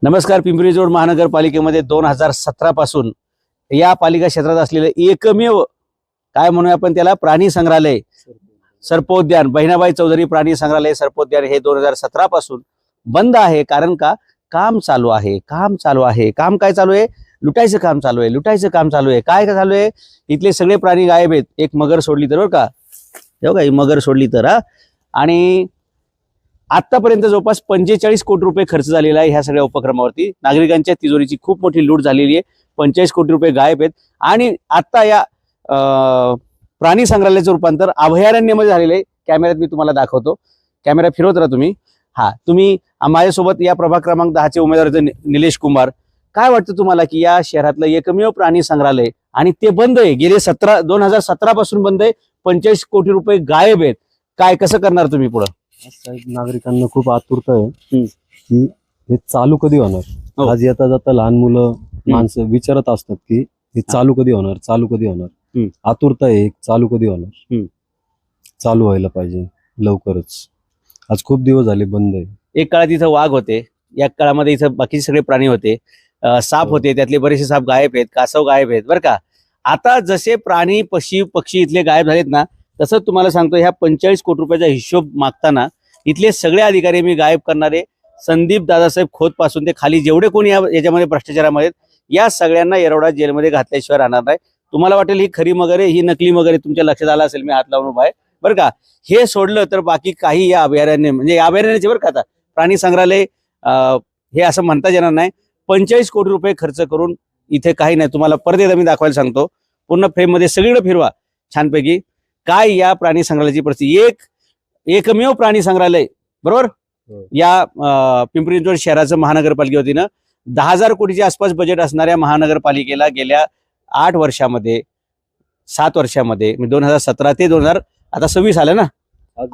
नमस्कार. पिंपरी चिंचवड महानगरपालिकेमध्ये 2017 पासून या पालिका क्षेत्रात असलेले एकमेव काय म्हणूया आपण त्याला प्राणी संग्रहालय सर्पोद्यान बहिणाबाई चौधरी प्राणी संग्रहालय सर्पोद्यान हे 2017 पासून बंद आहे. कारण का काम चालू आहे. काम काय चालू आहे? लुटायचं काम चालू आहे. काय चालू आहे? इथले सगळे प्राणी गायब आहेत. एक मगर सोडली तर, बरं का, बघा ही मगर सोडली तर. आणि आतापर्यंत जवळपास 45 कोटी रुपये खर्च झालेला आहे ह्या सगळ्या उपक्रमावरती. नागरिकांच्या तिजोरीची खूप मोठी लूट झालेली आहे. 45 कोटी रुपये गायब आहेत. आणि आता या प्राणी संग्रहालयाचं रूपांतर अभयारण्यामध्ये झालेलं आहे. कॅमेऱ्यात मी तुम्हाला दाखवतो. कॅमेरा फिरवत राहा तुम्ही. तुम्ही माझ्यासोबत या प्रभाग क्रमांक 10चे उमेदवार निलेश कुमार. काय वाटतं तुम्हाला की या शहरातलं एकमेव प्राणी संग्रहालय आणि ते बंद आहे, गेले 2017 पासून बंद आहे, 45 कोटी रुपये गायब आहेत. काय कसं करणार तुम्ही पुढे? नागरिकांना खूप आतुरता आहे की हे चालू कधी होणार. आज येता जाता लहान मुलं माणसं विचारत असतात की हे चालू कधी होणार. आतुरता आहे, चालू कधी होणार. चालू व्हायला पाहिजे लवकरच. आज खूप दिवस झाले बंद आहे. एक काळात इथं वाघ होते, या काळामध्ये इथं बाकीचे सगळे प्राणी होते, साप होते, त्यातले बरेचसे साप गायब आहेत, कासव गायब आहेत, बरं का. आता जसे प्राणी पक्षी इथले गायब झालेत ना, तसं तुम्हाला सांगतो ह्या 45 कोटी रुपयाचा हिशोब मागताना इथले सगळे अधिकारी मी गायब करणारे संदीप दादासाहेब खोत पासून ते खाली जेवढे कोणी याच्यामध्ये भ्रष्टाचारामध्ये या सगळ्यांना येरवडा जेलमध्ये घातल्याशिवाय राहणार नाही. तुम्हाला वाटेल ही खरी मगर आहे, ही नकली मगर आहे, तुमच्या लक्षात आलं असेल मी हात लावून उभा आहे, बरं का. हे सोडलं तर बाकी काही या अभयारण्य म्हणजे अभयारण्याचे, बरं का, आता प्राणी संग्रहालय हे असं म्हणता येणार नाही. 45 कोटी रुपये खर्च करून इथे काही नाही. तुम्हाला परत एकदा मी दाखवायला सांगतो. पूर्ण फ्रेम मध्ये सगळीकडे फिरवा छानपैकी. काय या प्राणी संग्रहालयाची परिस्थिती. एकमेव प्राणी संग्रहालय, बरोबर, या पिंपरी चिंचवड शहराचं महानगरपालिके वतीनं 10,000 कोटीच्या आसपास बजेट असणाऱ्या महानगरपालिकेला गेल्या 7 वर्षामध्ये 2017 ते 2026 आलं ना,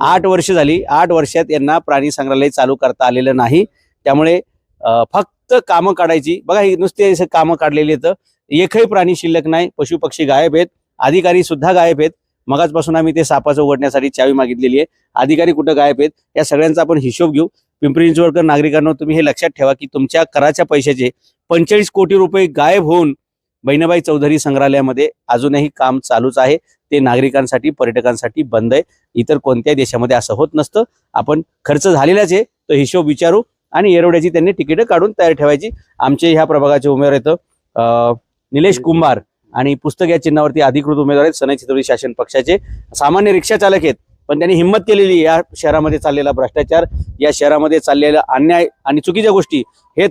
8 वर्ष झाली. 8 वर्षात यांना प्राणी संग्रहालय चालू करता आलेलं नाही. त्यामुळे फक्त कामं काढायची. बघा ही नुसते कामं काढलेली आहेत, एकही प्राणी शिल्लक नाही. पशु पक्षी गायब आहेत, अधिकारी सुद्धा गायब आहेत. मगाचपासून आम्ही ते सापाचं उघडण्यासाठी चावी मागितलेली आहे. अधिकारी कुठं गायब आहेत या सगळ्यांचा आपण हिशोब घेऊ. पिंपरी चिंचवडकर नागरिकांना तुम्ही हे लक्षात ठेवा की तुमच्या कराच्या पैशाचे 45 कोटी रुपये गायब होऊन बहिणाबाई चौधरी संग्रहालयामध्ये अजूनही काम चालूच आहे. ते नागरिकांसाठी पर्यटकांसाठी बंद आहे. इतर कोणत्याही देशामध्ये असं होत नसतं. आपण खर्च झालेलाच आहे, तो हिशोब विचारू आणि येरवड्याची त्यांनी तिकीटं काढून तयार ठेवायची. आमचे ह्या प्रभागाचे उमेदवार आहेत निलेश कुमार आणि पुस्तक या चिन्हावरती अधिकृत उमेदवार आहेत सनई चितोडी शासन पक्षाचे. सामान्य रिक्षा चालक आहेत, पण त्यांनी हिंमत केलेली या शहरामध्ये चाललेला भ्रष्टाचार, या शहरामध्ये चाललेला अन्याय आणि चुकीच्या गोष्टी हे